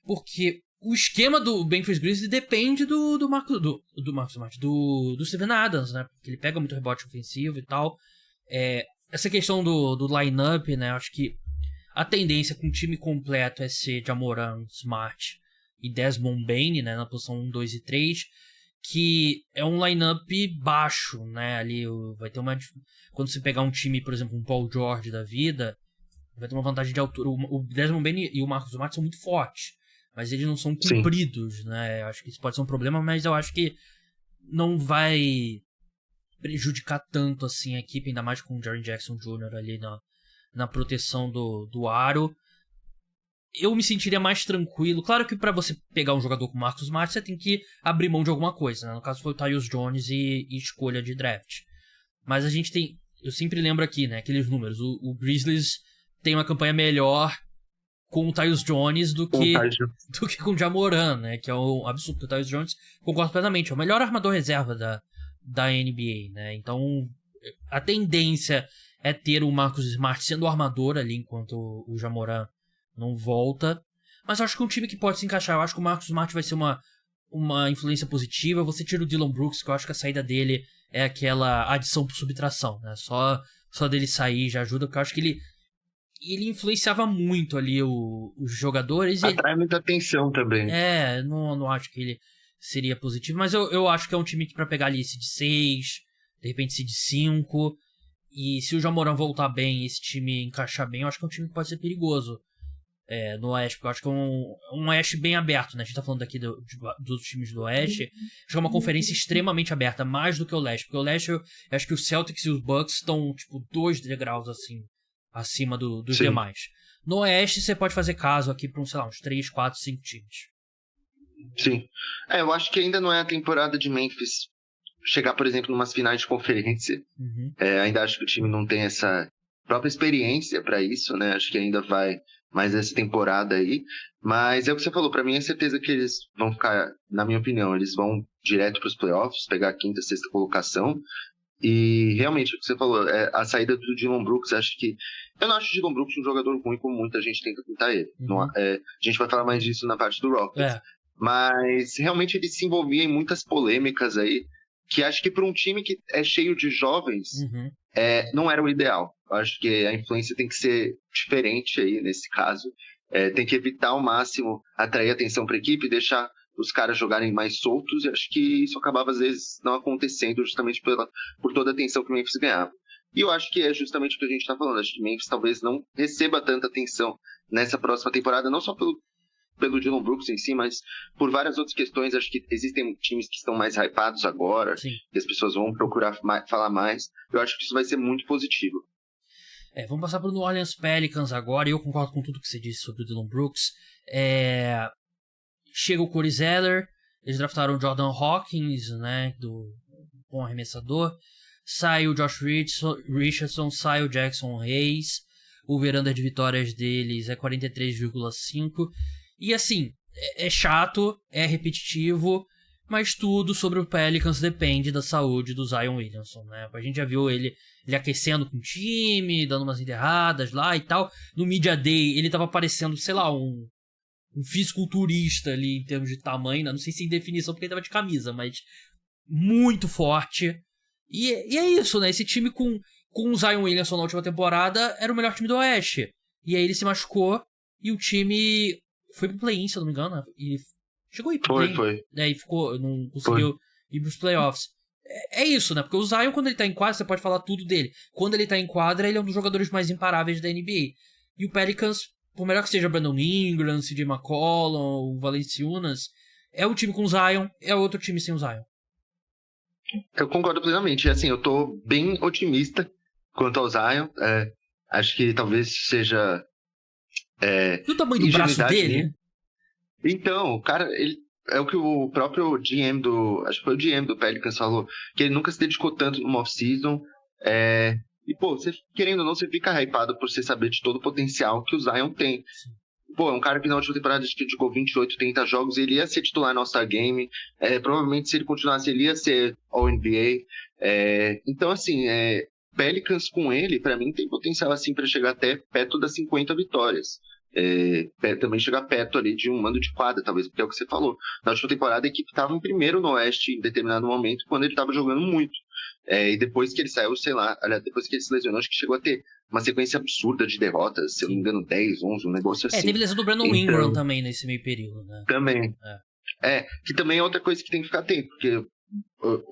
Porque o esquema do Memphis Grizzlies depende do Steven Adams, né? Porque ele pega muito rebote ofensivo e tal. Essa questão do lineup, né? Acho que a tendência com o time completo é ser Ja Morant, Smart e Desmond Bane, né, na posição 1, 2 e 3, que é um lineup baixo, né, ali vai ter quando você pegar um time, por exemplo, um Paul George da vida, vai ter uma vantagem de altura. O Desmond Bane e o Marcus Smart são muito fortes, mas eles não são compridos, né, acho que isso pode ser um problema, mas eu acho que não vai prejudicar tanto assim a equipe, ainda mais com o Jaren Jackson Jr. ali na proteção do aro. Eu me sentiria mais tranquilo. Claro que pra você pegar um jogador como Marcus Smart, você tem que abrir mão de alguma coisa, né? No caso foi o Tyus Jones e escolha de draft. Mas a gente tem... Eu sempre lembro aqui, né? Aqueles números. O Grizzlies tem uma campanha melhor com o Tyus Jones do que com o Ja Morant, né? Que é um absurdo. O Tyus Jones, concordo plenamente, é o melhor armador reserva da NBA, né? Então, a tendência é ter o Marcus Smart sendo o armador ali, enquanto o Ja Morant não volta. Mas eu acho que é um time que pode se encaixar. Eu acho que o Marcus Smart vai ser uma influência positiva. Você tira o Dillon Brooks, que eu acho que a saída dele é aquela adição por subtração, né? Só dele sair já ajuda, porque eu acho que ele influenciava muito ali os jogadores. Atrai muita atenção também. Não acho que ele seria positivo, mas eu acho que é um time que pra pegar ali seed 6, de repente seed 5, e se o Ja Morant voltar bem e esse time encaixar bem, eu acho que é um time que pode ser perigoso no Oeste, porque eu acho que é um Oeste bem aberto, né? A gente tá falando aqui dos times do Oeste, acho que é uma conferência extremamente aberta, mais do que o Leste, porque o Leste eu acho que os Celtics e os Bucks estão tipo 2 degraus assim acima dos demais. No Oeste você pode fazer caso aqui pra uns 3, 4, 5 times. Sim. Eu acho que ainda não é a temporada de Memphis chegar, por exemplo, numas finais de conferência. Ainda acho que o time não tem essa própria experiência para isso, né? Acho que ainda vai mais essa temporada aí. Mas é o que você falou, para mim é certeza que eles vão ficar, na minha opinião, eles vão direto para os playoffs, pegar a 5ª, 6ª colocação. E realmente, o que você falou, a saída do Dillon Brooks, acho que... Eu não acho o Dillon Brooks um jogador ruim como muita gente tenta pintar ele. A gente vai falar mais disso na parte do Rockets. Mas realmente ele se envolvia em muitas polêmicas aí, que acho que para um time que é cheio de jovens, não era o ideal. Eu acho que a influência tem que ser diferente aí nesse caso. Tem que evitar ao máximo atrair atenção para a equipe, deixar os caras jogarem mais soltos, e acho que isso acabava às vezes não acontecendo justamente por toda a atenção que o Memphis ganhava. E eu acho que é justamente o que a gente está falando. Acho que o Memphis talvez não receba tanta atenção nessa próxima temporada, não só pelo Dillon Brooks em si, mas por várias outras questões. Acho que existem times que estão mais hypados agora, que as pessoas vão procurar falar mais. Eu acho que isso vai ser muito positivo. Vamos passar para o New Orleans Pelicans agora, e eu concordo com tudo que você disse sobre o Dillon Brooks. Chega o Corey Zeller, eles draftaram o Jordan Hawkins, né, do bom arremessador. sai o Josh Richardson, sai o Jackson Hayes, o over-under de vitórias deles é 43,5, e assim, é chato, é repetitivo, mas tudo sobre o Pelicans depende da saúde do Zion Williamson, né? A gente já viu ele aquecendo com o time, dando umas enterradas lá e tal. No Media Day, ele tava parecendo, sei lá, um fisiculturista ali em termos de tamanho, né? Não sei se em definição porque ele tava de camisa, mas muito forte. E é isso, né? Esse time com o Zion Williamson na última temporada era o melhor time do Oeste. E aí ele se machucou e o time foi pro play-in, se eu não me engano, e chegou a ir pro play-in. Foi. Daí não conseguiu ir pros playoffs. É isso, né? Porque o Zion, quando ele tá em quadra, você pode falar tudo dele. Quando ele tá em quadra, ele é um dos jogadores mais imparáveis da NBA. E o Pelicans, por melhor que seja Brandon Ingram, CJ McCollum, o Valanciunas, é um time com o Zion, é outro time sem o Zion. Eu concordo plenamente. Assim, eu tô bem otimista quanto ao Zion. Acho que talvez seja... E o tamanho do braço dele? Então, o cara, ele é o que o próprio GM acho que foi o GM do Pelicans falou, que ele nunca se dedicou tanto no off-season. E, pô, você, querendo ou não, você fica hypado por você saber de todo o potencial que o Zion tem. Sim. Pô, é um cara que na última temporada jogou 28, 30 jogos, ele ia ser titular no All-Star Game. Provavelmente, se ele continuasse, ele ia ser All-NBA. Então, assim, Pelicans com ele, pra mim, tem potencial assim para chegar até perto das 50 vitórias. Também chegar perto ali de um mando de quadra, talvez, porque é o que você falou. Na última temporada, a equipe estava em primeiro no Oeste em determinado momento, quando ele estava jogando muito. E depois que ele saiu, sei lá, depois que ele se lesionou, acho que chegou a ter uma sequência absurda de derrotas, se eu não me engano, 10, 11, um negócio assim. Teve lesão do Brandon Ingram também nesse meio período, né? Também. Que também é outra coisa que tem que ficar atento, porque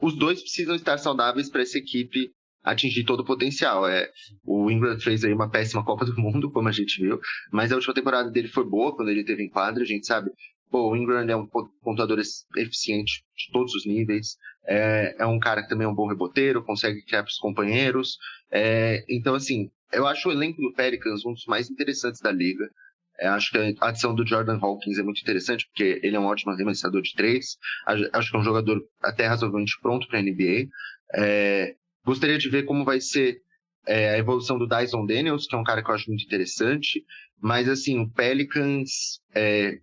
os dois precisam estar saudáveis para essa equipe atingir todo o potencial. O Ingram fez aí uma péssima Copa do Mundo, como a gente viu, mas a última temporada dele foi boa quando ele teve em quadra, a gente sabe. Pô, o Ingram é um pontuador eficiente de todos os níveis, é um cara que também é um bom reboteiro, consegue criar para os companheiros. Então, assim, eu acho o elenco do Pelicans um dos mais interessantes da liga. Acho que a adição do Jordan Hawkins é muito interessante, porque ele é um ótimo arremessador de 3. Acho que é um jogador até razoavelmente pronto para a NBA. Gostaria de ver como vai ser a evolução do Dyson Daniels, que é um cara que eu acho muito interessante. Mas, assim, o Pelicans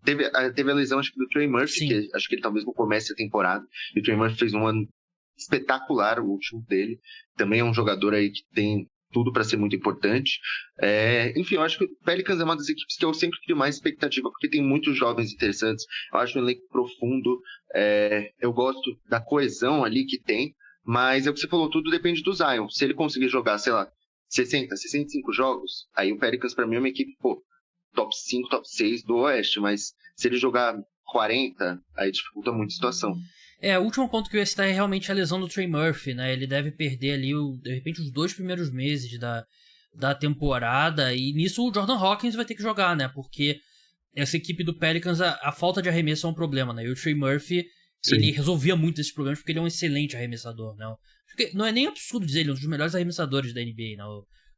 teve a lesão, acho que do Trey Murphy, Sim. que acho que ele talvez não comece a temporada. E o Trey Murphy fez um ano espetacular, o último dele. Também é um jogador aí que tem tudo para ser muito importante. Enfim, eu acho que o Pelicans é uma das equipes que eu sempre crio mais expectativa, porque tem muitos jovens interessantes. Eu acho um elenco profundo. Eu gosto da coesão ali que tem. Mas é o que você falou, tudo depende do Zion. Se ele conseguir jogar, sei lá, 60, 65 jogos, aí o Pelicans pra mim é uma equipe, top 5, top 6 do Oeste. Mas se ele jogar 40, aí dificulta muito a situação. O último ponto que eu ia citar é realmente a lesão do Trey Murphy, né? Ele deve perder ali, de repente, os 2 primeiros meses da temporada. E nisso o Jordan Hawkins vai ter que jogar, né? Porque essa equipe do Pelicans, a falta de arremesso é um problema, né? E o Trey Murphy... Sim. Ele resolvia muito esses problemas porque ele é um excelente arremessador, né? Porque não é nem absurdo dizer, ele é um dos melhores arremessadores da NBA, né?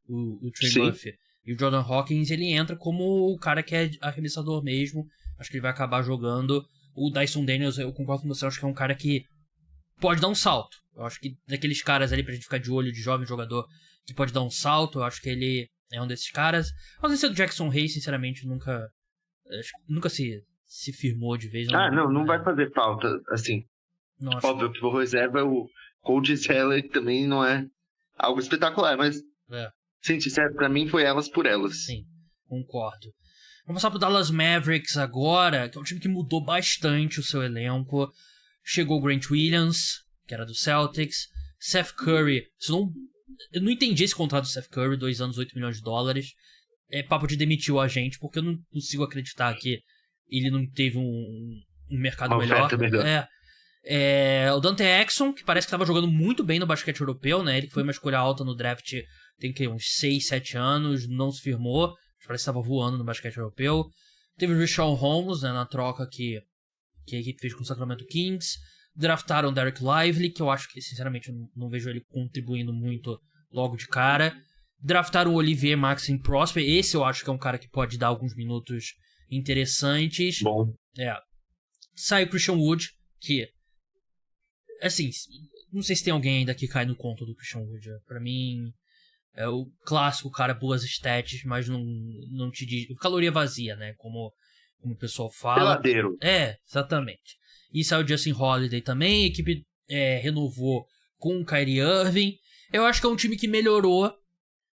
O Trey Murphy. E o Jordan Hawkins, ele entra como o cara que é arremessador mesmo. Acho que ele vai acabar jogando. O Dyson Daniels, eu concordo com você, acho que é um cara que pode dar um salto. Eu acho que daqueles caras ali pra gente ficar de olho, de jovem jogador que pode dar um salto, eu acho que ele é um desses caras. Mas esse do Jackson Hayes, sinceramente, nunca se firmou de vez. Não vai fazer falta, assim. Óbvio que o reserva, o Cody Zeller também não é algo espetacular, mas sendo sincero, pra mim foi elas por elas. Sim, concordo. Vamos passar pro Dallas Mavericks agora, que é um time que mudou bastante o seu elenco. Chegou o Grant Williams, que era do Celtics, Seth Curry. Eu não entendi esse contrato do Seth Curry, 2 anos, $8 milhões. É papo de demitir o agente, porque eu não consigo acreditar que ele não teve um mercado melhor. O Dante Exum, que parece que estava jogando muito bem no basquete europeu, né? Ele que foi uma escolha alta no draft, tem uns 6, 7 anos, não se firmou. Parece que estava voando no basquete europeu. Teve o Richaun Holmes, né, na troca que a equipe fez com o Sacramento Kings. Draftaram o Derek Lively, que eu acho que, sinceramente, eu não vejo ele contribuindo muito logo de cara. Draftaram o Olivier Maxime Prosper. Esse eu acho que é um cara que pode dar alguns minutos interessantes. Bom. Sai o Christian Wood, que, assim, não sei se tem alguém ainda que cai no conto do Christian Wood. Pra mim, é o clássico cara, boas stats, mas não te diz... Caloria vazia, né? Como o pessoal fala. Peladeiro. Exatamente. E saiu o Justin Holiday também, a equipe renovou com o Kyrie Irving. Eu acho que é um time que melhorou,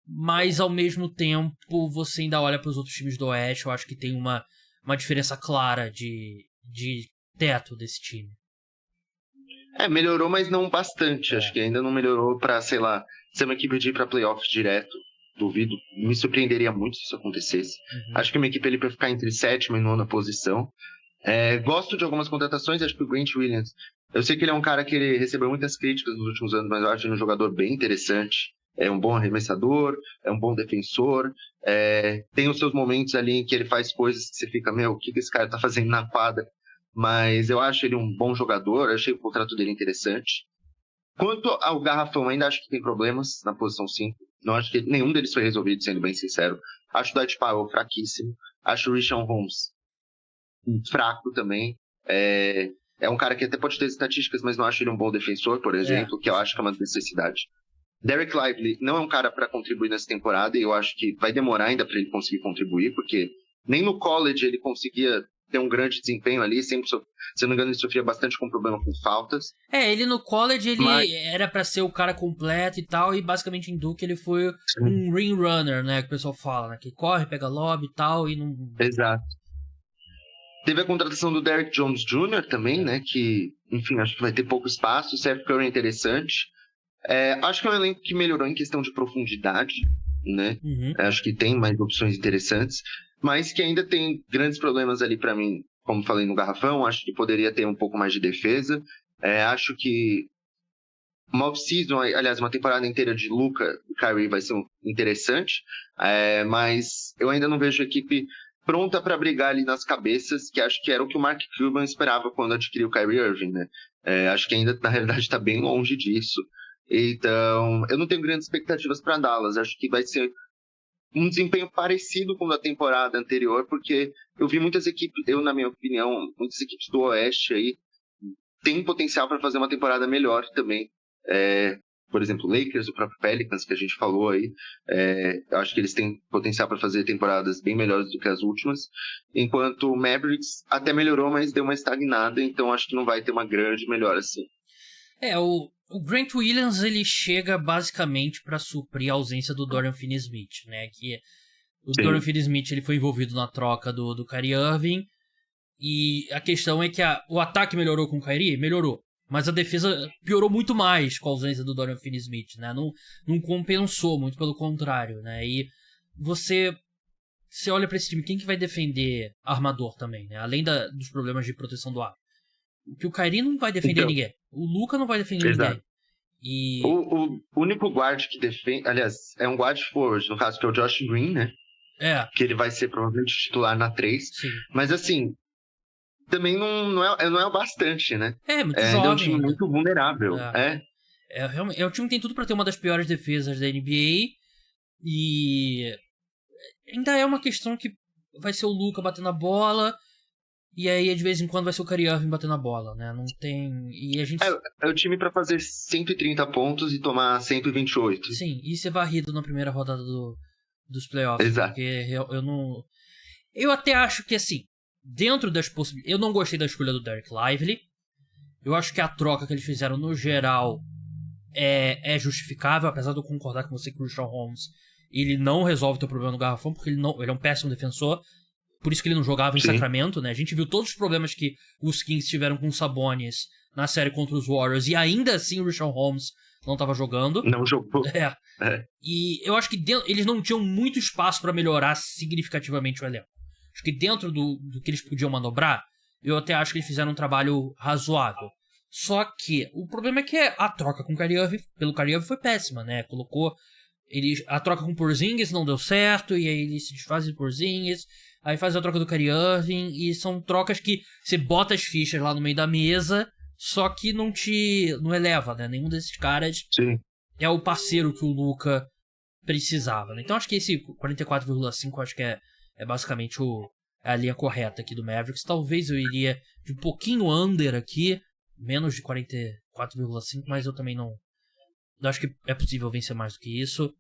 mas ao mesmo tempo você ainda olha para os outros times do Oeste, eu acho que tem uma diferença clara de teto desse time. Melhorou, mas não bastante. Acho que ainda não melhorou pra, sei lá, ser uma equipe de ir pra playoffs direto. Duvido. Me surpreenderia muito se isso acontecesse. Acho que uma equipe ali pra ficar entre 7ª e 9ª posição. Gosto de algumas contratações, acho que o Grant Williams... Eu sei que ele é um cara que ele recebeu muitas críticas nos últimos anos, mas eu acho ele um jogador bem interessante. É um bom arremessador, é um bom defensor. Tem os seus momentos ali em que ele faz coisas que você fica, o que esse cara tá fazendo na quadra? Mas eu acho ele um bom jogador, eu achei o contrato dele interessante. Quanto ao Garrafão, ainda acho que tem problemas na posição 5. Não acho que nenhum deles foi resolvido, sendo bem sincero. Acho o Dwight Powell fraquíssimo. Acho o Richaun Holmes fraco também. É um cara que até pode ter estatísticas, mas não acho ele um bom defensor, por exemplo, que eu acho que é uma necessidade. Derek Lively não é um cara para contribuir nessa temporada, e eu acho que vai demorar ainda para ele conseguir contribuir, porque nem no college ele conseguia ter um grande desempenho ali, sempre, se eu não me engano, ele sofria bastante com problema com faltas. Ele no college era para ser o cara completo e tal, e basicamente em Duke ele foi um ring runner, né, que o pessoal fala, né, que corre, pega lobby e tal, e não... Exato. Teve a contratação do Derrick Jones Jr. também, né, que, enfim, acho que vai ter pouco espaço. O Seth Curry é interessante. Acho que é um elenco que melhorou em questão de profundidade, né? Acho que tem mais opções interessantes, mas que ainda tem grandes problemas ali pra mim, como falei no Garrafão. Acho que poderia ter um pouco mais de defesa. Acho que uma off-season, aliás, uma temporada inteira de Luka e Kyrie vai ser interessante, mas eu ainda não vejo a equipe pronta para brigar ali nas cabeças, que acho que era o que o Mark Cuban esperava quando adquiriu o Kyrie Irving, né? Acho que ainda, na realidade, está bem longe disso. Então, eu não tenho grandes expectativas para Dallas. Acho que vai ser um desempenho parecido com o da temporada anterior, porque eu vi muitas equipes, na minha opinião, muitas equipes do Oeste aí têm potencial para fazer uma temporada melhor também. Por exemplo, o Lakers, o próprio Pelicans, que a gente falou aí, eu acho que eles têm potencial para fazer temporadas bem melhores do que as últimas, enquanto o Mavericks até melhorou, mas deu uma estagnada, então acho que não vai ter uma grande melhora assim. O Grant Williams, ele chega basicamente para suprir a ausência do Dorian Finney-Smith, né, que o Dorian Finney-Smith ele foi envolvido na troca do Kyrie Irving, e a questão é que o ataque melhorou com o Kyrie? Melhorou. Mas a defesa piorou muito mais com a ausência do Dorian Finney-Smith, né? Não compensou, muito pelo contrário, né? E você olha pra esse time, quem que vai defender armador também, né? Além dos problemas de proteção do ar. Que o Kyrie não vai defender ninguém. O Luka não vai defender ninguém. E... O único guard que defende... Aliás, é um guard forward, no caso, que é o Josh Green, né? Que ele vai ser provavelmente titular na 3. Sim. Mas assim... também não é o bastante, né? Muito jovem. É um time muito vulnerável. É um time que tem tudo pra ter uma das piores defesas da NBA. E ainda é uma questão que vai ser o Luka batendo a bola. E aí, de vez em quando, vai ser o Kyrie Irving batendo a bola, né? Não tem... E a gente... É o time pra fazer 130 pontos e tomar 128. Sim, e ser varrido na primeira rodada dos playoffs. Exato. Porque eu não... Eu até acho que, assim, dentro das possibilidades... Eu não gostei da escolha do Derek Lively. Eu acho que a troca que eles fizeram, no geral, é justificável, apesar de eu concordar com você que o Richaun Holmes, ele não resolve o teu problema no garrafão, porque ele é um péssimo defensor. Por isso que ele não jogava em Sacramento, né? A gente viu todos os problemas que os Kings tiveram com o Sabonis na série contra os Warriors, e ainda assim o Richaun Holmes não estava jogando. Não jogou. E eu acho que eles não tinham muito espaço para melhorar significativamente o elenco. Acho que dentro do que eles podiam manobrar, eu até acho que eles fizeram um trabalho razoável. Só que o problema é que a troca com o Kyrie Irving, pelo Kyrie Irving, foi péssima, né? A troca com o Porzingis não deu certo, e aí eles se desfazem do Porzingis, aí faz a troca do Kyrie Irving, e são trocas que você bota as fichas lá no meio da mesa, só que não eleva, né? Nenhum desses caras é o parceiro que o Luka precisava, né? Então acho que esse 44,5 acho que é basicamente a linha correta aqui do Mavericks. Talvez eu iria de um pouquinho under aqui, menos de 44,5, 4,5, mas eu também não... Eu acho que é possível vencer mais do que isso.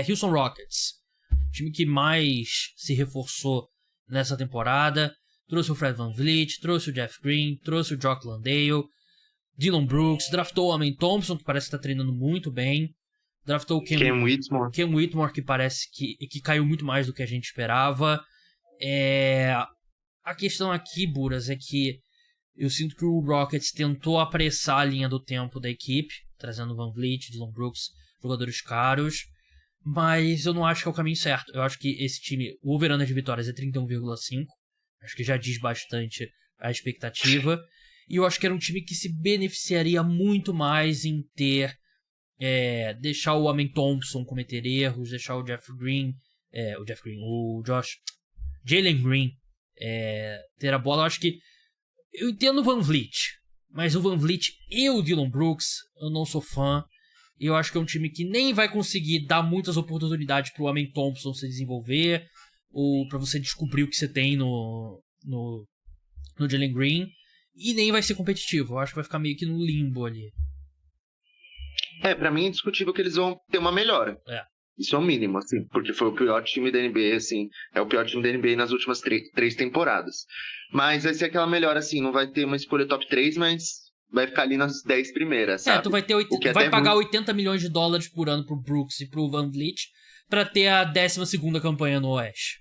Houston Rockets, time que mais se reforçou nessa temporada. Trouxe o Fred VanVleet, trouxe o Jeff Green, trouxe o Jock Landale, Dillon Brooks, draftou o Amen Thompson, que parece estar treinando muito bem. Draftou o Cam Whitmore, que parece que caiu muito mais do que a gente esperava. A questão aqui, Buras, é que eu sinto que o Rockets tentou apressar a linha do tempo da equipe, trazendo o VanVleet, Dillon Brooks, jogadores caros, mas eu não acho que é o caminho certo. Eu acho que esse time, o over-under de vitórias é 31,5, acho que já diz bastante a expectativa, e eu acho que era um time que se beneficiaria muito mais em ter... deixar o Amen Thompson cometer erros, deixar o Jalen Green ter a bola. Eu acho que eu entendo o VanVleet, mas o VanVleet e o Dillon Brooks eu não sou fã. Eu acho que é um time que nem vai conseguir dar muitas oportunidades pro Amen Thompson se desenvolver, ou para você descobrir o que você tem no Jalen Green, e nem vai ser competitivo. Eu acho que vai ficar meio que no limbo ali. Pra mim é indiscutível que eles vão ter uma melhora. Isso é o mínimo, assim, porque foi o pior time da NBA, assim, é o pior time da NBA nas últimas 3 temporadas. Mas vai ser aquela melhora, assim, não vai ter uma escolha top 3, mas vai ficar ali nas 10 primeiras, sabe? Tu vai ter vai pagar $80 milhões por ano pro Brooks e pro VanVleet pra ter a 12ª campanha no Oeste.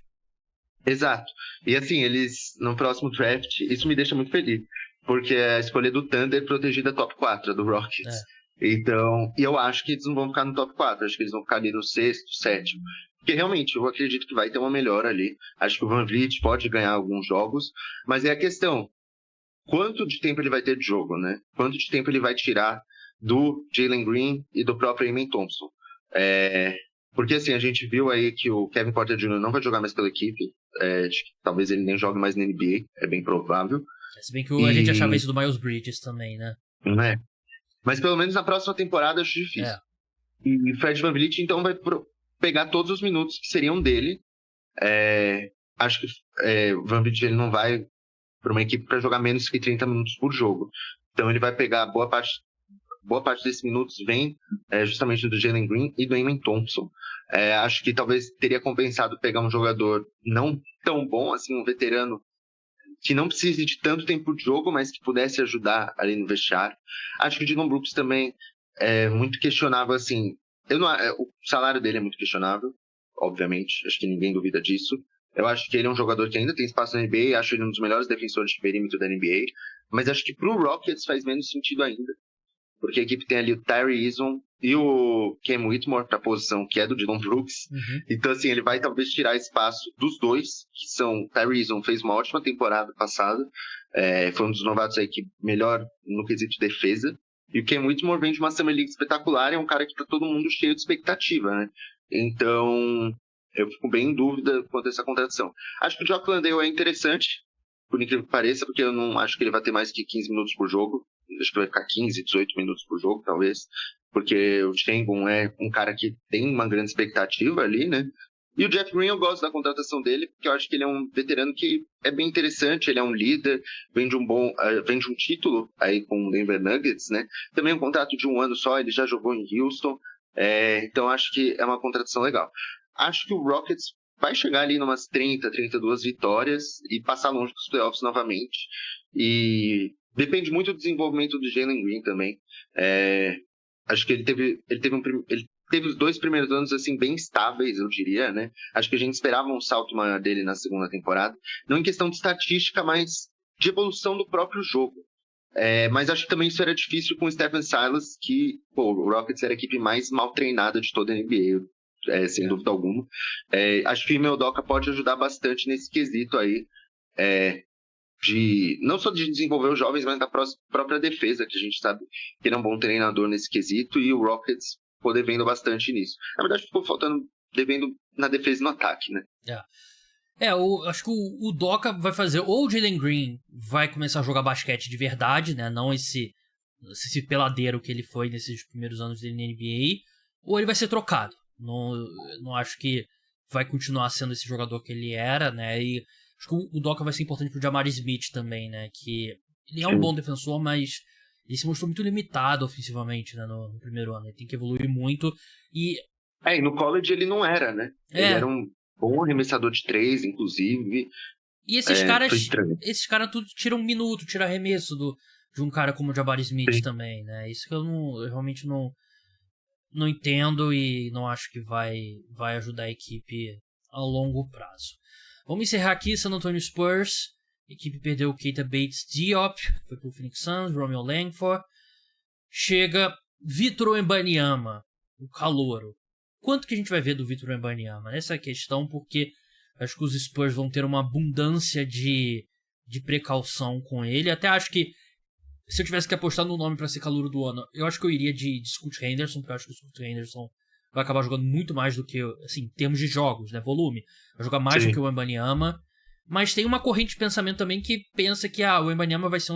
Exato. E assim, eles, no próximo draft, isso me deixa muito feliz, porque é a escolha do Thunder protegida top 4, do Rockets. Então, e eu acho que eles não vão ficar no top 4, acho que eles vão ficar ali no 6º, 7º. Porque realmente, eu acredito que vai ter uma melhora ali. Acho que o VanVleet pode ganhar alguns jogos, mas é a questão, quanto de tempo ele vai ter de jogo, né? Quanto de tempo ele vai tirar do Jalen Green e do próprio Amen Thompson. Porque assim, a gente viu aí que o Kevin Porter Jr. não vai jogar mais pela equipe. Talvez ele nem jogue mais na NBA, é bem provável. Se bem que a gente achava isso do Miles Bridges também, né? Mas pelo menos na próxima temporada eu acho difícil. E Fred VanVleet então vai pegar todos os minutos que seriam dele. Acho que o VanVleet ele não vai para uma equipe para jogar menos que 30 minutos por jogo. Então ele vai pegar boa parte desses minutos vem justamente do Jalen Green e do Amen Thompson. Acho que talvez teria compensado pegar um jogador não tão bom, assim, um veterano que não precise de tanto tempo de jogo, mas que pudesse ajudar ali no vestiário. Acho que o Dillon Brooks também é muito questionável, assim, o salário dele é muito questionável, obviamente, acho que ninguém duvida disso. Eu acho que ele é um jogador que ainda tem espaço na NBA, acho ele um dos melhores defensores de perímetro da NBA, mas acho que pro Rockets faz menos sentido ainda, porque a equipe tem ali o Tyree Eason e o Cam Whitmore para a posição que é do Dillon Brooks. Então, assim, ele vai talvez tirar espaço dos dois, que são... Tyree Eason fez uma ótima temporada passada, foi um dos novatos aí que melhor no quesito de defesa, e o Cam Whitmore vem de uma Summer League espetacular, é um cara que tá todo mundo cheio de expectativa, né? Então, eu fico bem em dúvida quanto a essa contratação. Acho que o Jock Landale é interessante, por incrível que pareça, porque eu não acho que ele vai ter mais que 15 minutos por jogo. Acho que vai ficar 15, 18 minutos por jogo, talvez. Porque o Sengun é um cara que tem uma grande expectativa ali, né? E o Jeff Green, eu gosto da contratação dele, porque eu acho que ele é um veterano que é bem interessante, ele é um líder, vem de um título aí com o Denver Nuggets, né? Também um contrato de 1 ano só, ele já jogou em Houston. Então acho que é uma contratação legal. Acho que o Rockets vai chegar ali numas 30, 32 vitórias e passar longe dos playoffs novamente. E depende muito do desenvolvimento do Jalen Green também. Acho que ele teve os 2 primeiros anos assim bem estáveis, eu diria, né? Acho que a gente esperava um salto maior dele na segunda temporada. Não em questão de estatística, mas de evolução do próprio jogo. Mas acho que também isso era difícil com o Stephen Silas, que o Rockets era a equipe mais mal treinada de toda a NBA, sem dúvida alguma. Acho que o Ime Udoka pode ajudar bastante nesse quesito aí, não só de desenvolver os jovens, mas da própria defesa, que a gente sabe que ele é um bom treinador nesse quesito, e o Rockets ficou devendo bastante nisso. Na verdade, ficou devendo na defesa e no ataque, né? Acho que o Udoka vai fazer, ou o Jalen Green vai começar a jogar basquete de verdade, né? Não esse peladeiro que ele foi nesses primeiros anos dele na NBA, ou ele vai ser trocado. Não acho que vai continuar sendo esse jogador que ele era, né? E acho que o Udoka vai ser importante pro Jamari Smith também, né? Que ele é um bom defensor, mas ele se mostrou muito limitado ofensivamente, né, no primeiro ano. Ele tem que evoluir muito. E E no college ele não era, né? Ele era um bom arremessador de 3, inclusive. E Foi estranho. esses caras tudo tiram um minuto, tiram arremesso de um cara como o Jabari Smith também, né? Isso que eu realmente não entendo e não acho que vai ajudar a equipe a longo prazo. Vamos encerrar aqui, San Antonio Spurs. A equipe perdeu o Keita Bates-Diop, foi pro Phoenix Suns, Romeo Langford. Chega Victor Wembanyama, o calouro. Quanto que a gente vai ver do Victor Wembanyama? Essa é a questão, porque acho que os Spurs vão ter uma abundância de precaução com ele. Até acho que se eu tivesse que apostar no nome pra ser calouro do ano, eu acho que eu iria de Scoot Henderson, porque eu acho que o Scoot Henderson vai acabar jogando muito mais do que, assim, em termos de jogos, né, volume. Vai jogar mais do que o Wembanyama. Mas tem uma corrente de pensamento também que pensa que o Wembanyama vai ser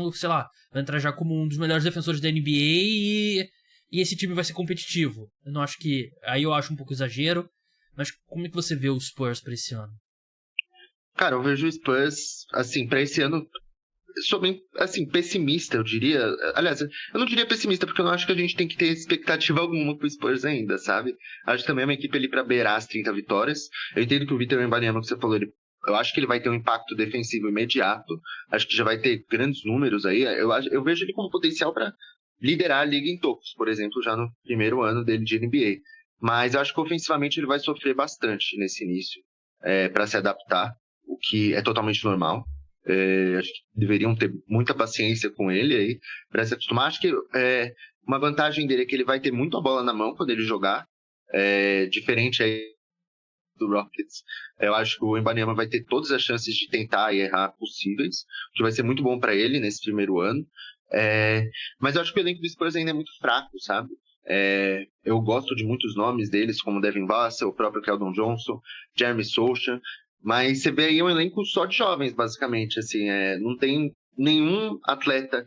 vai entrar já como um dos melhores defensores da NBA e esse time vai ser competitivo. Eu não acho que... Aí eu acho um pouco exagero, mas como é que você vê os Spurs pra esse ano? Cara, eu vejo o Spurs, assim, pra esse ano, sou bem, assim, pessimista, eu diria. Aliás, eu não diria pessimista, porque eu não acho que a gente tem que ter expectativa alguma pro Spurs ainda, sabe? Acho que também é uma equipe ali pra beirar as 30 vitórias. Eu entendo que o Victor Wembanyama, que você falou, eu acho que ele vai ter um impacto defensivo imediato. Acho que já vai ter grandes números aí. Eu vejo ele como potencial para liderar a liga em tocos, por exemplo, já no primeiro ano dele de NBA. Mas eu acho que ofensivamente ele vai sofrer bastante nesse início para se adaptar, o que é totalmente normal. Acho que deveriam ter muita paciência com ele aí para se acostumar. Acho que uma vantagem dele é que ele vai ter muito a bola na mão quando ele jogar, diferente aí do Rockets. Eu acho que o Wembanyama vai ter todas as chances de tentar e errar possíveis, o que vai ser muito bom para ele nesse primeiro ano. Mas eu acho que o elenco do Spurs ainda é muito fraco, sabe? Eu gosto de muitos nomes deles, como Devin Vassell, o próprio Keldon Johnson, Jeremy Sochan, mas você vê aí um elenco só de jovens, basicamente. Assim, não tem nenhum atleta,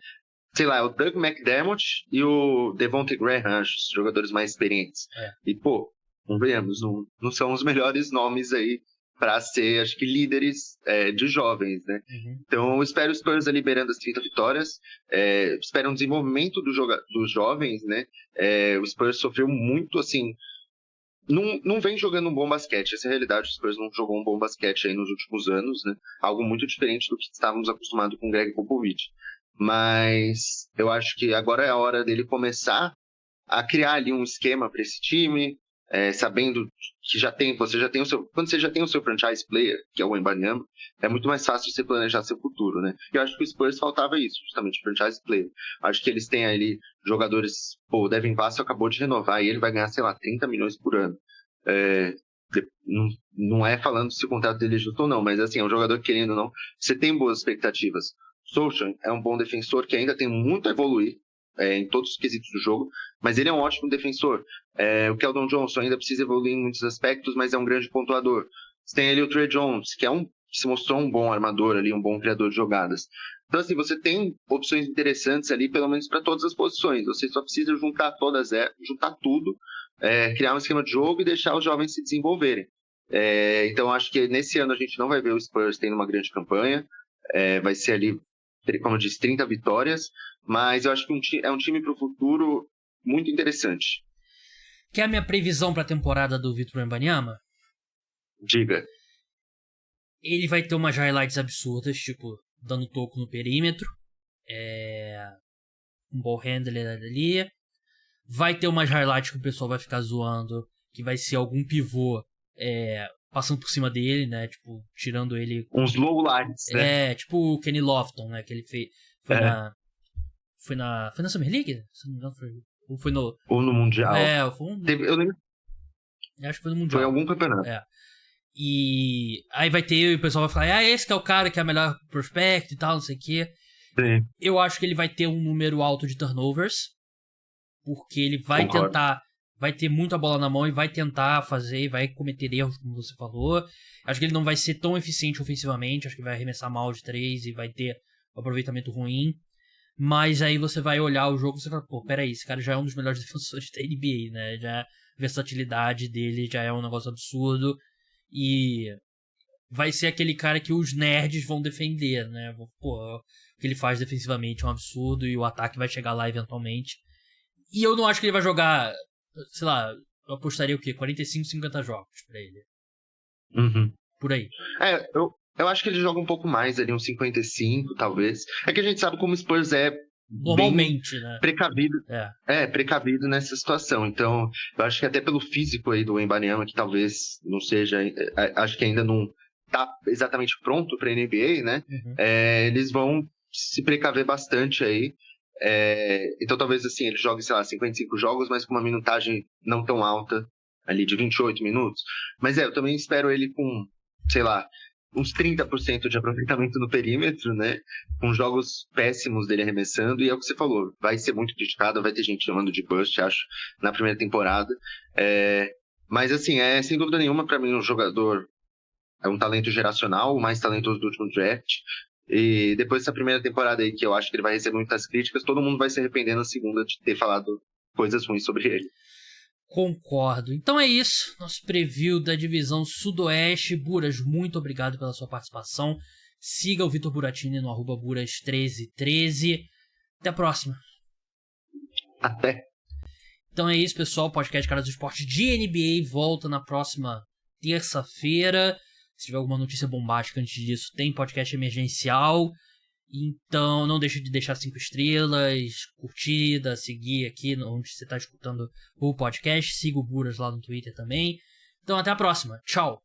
sei lá, o Doug McDermott e o Devontae Graham, os jogadores mais experientes. E, pô, convenhamos, não são os melhores nomes aí para ser, acho que, líderes de jovens, né? Uhum. Então, eu espero os Spurs liberando as 30 vitórias, espero um desenvolvimento dos jovens, né? O Spurs sofreu muito, assim, não vem jogando um bom basquete, essa é a realidade. O Spurs não jogou um bom basquete aí nos últimos anos, né? Algo muito diferente do que estávamos acostumados com o Greg Popovich. Mas eu acho que agora é a hora dele começar a criar ali um esquema para esse time, sabendo que você já tem o seu... Quando você já tem o seu franchise player, que é o Wembanyama, é muito mais fácil você planejar seu futuro, né? E eu acho que o Spurs faltava isso, justamente, franchise player. Acho que eles têm ali jogadores... Pô, o Devin Vassell acabou de renovar e ele vai ganhar, sei lá, 30 milhões por ano. Não é falando se o contrato dele é justo ou não, mas assim, é um jogador que, querendo ou não, você tem boas expectativas. Sochan é um bom defensor que ainda tem muito a evoluir em todos os quesitos do jogo, mas ele é um ótimo defensor. O Keldon Johnson ainda precisa evoluir em muitos aspectos, mas é um grande pontuador. Você tem ali o Trey Jones, que se mostrou um bom armador ali, um bom criador de jogadas. Então, assim, você tem opções interessantes ali, pelo menos para todas as posições. Você só precisa juntar juntar tudo, criar um esquema de jogo e deixar os jovens se desenvolverem. Então, acho que nesse ano a gente não vai ver o Spurs tendo uma grande campanha. Vai ser ali, como eu disse, 30 vitórias. Mas eu acho que é um time para o futuro muito interessante. Quer a minha previsão para a temporada do Victor Wembanyama? Diga. Ele vai ter umas highlights absurdas, tipo, dando toco no perímetro. Um ball handler ali. Vai ter umas highlights que o pessoal vai ficar zoando, que vai ser algum pivô passando por cima dele, né? Tipo, tirando ele... Uns low lines, né? Tipo o Kenny Lofton, né? Que ele fez... Foi na Summer League? Se não me engano, foi no... Ou no Mundial. Eu lembro. Acho que foi no Mundial. Foi algum campeonato. E aí vai ter, e o pessoal vai falar, esse que é o cara que é o melhor prospect e tal, não sei o quê. Sim. Eu acho que ele vai ter um número alto de turnovers, porque ele vai Concordo. tentar, vai ter muita bola na mão e vai tentar fazer, vai cometer erros, como você falou. Acho que ele não vai ser tão eficiente ofensivamente, acho que vai arremessar mal de 3 e vai ter um aproveitamento ruim. Mas aí você vai olhar o jogo e você fala, pô, peraí, esse cara já é um dos melhores defensores da NBA, né? Já a versatilidade dele já é um negócio absurdo. E vai ser aquele cara que os nerds vão defender, né? Pô, o que ele faz defensivamente é um absurdo e o ataque vai chegar lá eventualmente. E eu não acho que ele vai jogar, sei lá, eu apostaria o quê? 45, 50 jogos pra ele. Por aí. Eu acho que ele joga um pouco mais ali, uns 55, talvez. É que a gente sabe como o Spurs é normalmente, né? Precavido. Precavido nessa situação. Então, eu acho que até pelo físico aí do Wembanyama, que talvez não seja, acho que ainda não tá exatamente pronto pra NBA, né? Eles vão se precaver bastante aí. Então, talvez assim, ele jogue, sei lá, 55 jogos, mas com uma minutagem não tão alta, ali de 28 minutos. Mas eu também espero ele com, sei lá, uns 30% de aproveitamento no perímetro, né? Com jogos péssimos dele arremessando, e é o que você falou, vai ser muito criticado, vai ter gente chamando de bust, acho, na primeira temporada. Mas assim, sem dúvida nenhuma, pra mim, um jogador é um talento geracional, o mais talentoso do último draft. E depois dessa primeira temporada aí, que eu acho que ele vai receber muitas críticas, todo mundo vai se arrepender na segunda de ter falado coisas ruins sobre ele. Concordo. Então é isso. Nosso preview da divisão Sudoeste. Buras, muito obrigado pela sua participação. Siga o Vitor Buratini no @Buras1313. Até a próxima. Até. Então é isso, pessoal. O podcast Caras do Esporte de NBA volta na próxima terça-feira. Se tiver alguma notícia bombástica antes disso, tem podcast emergencial. Então não deixe de deixar 5 estrelas, curtida, seguir aqui onde você está escutando o podcast. Siga o Buras lá no Twitter também. Então até a próxima. Tchau!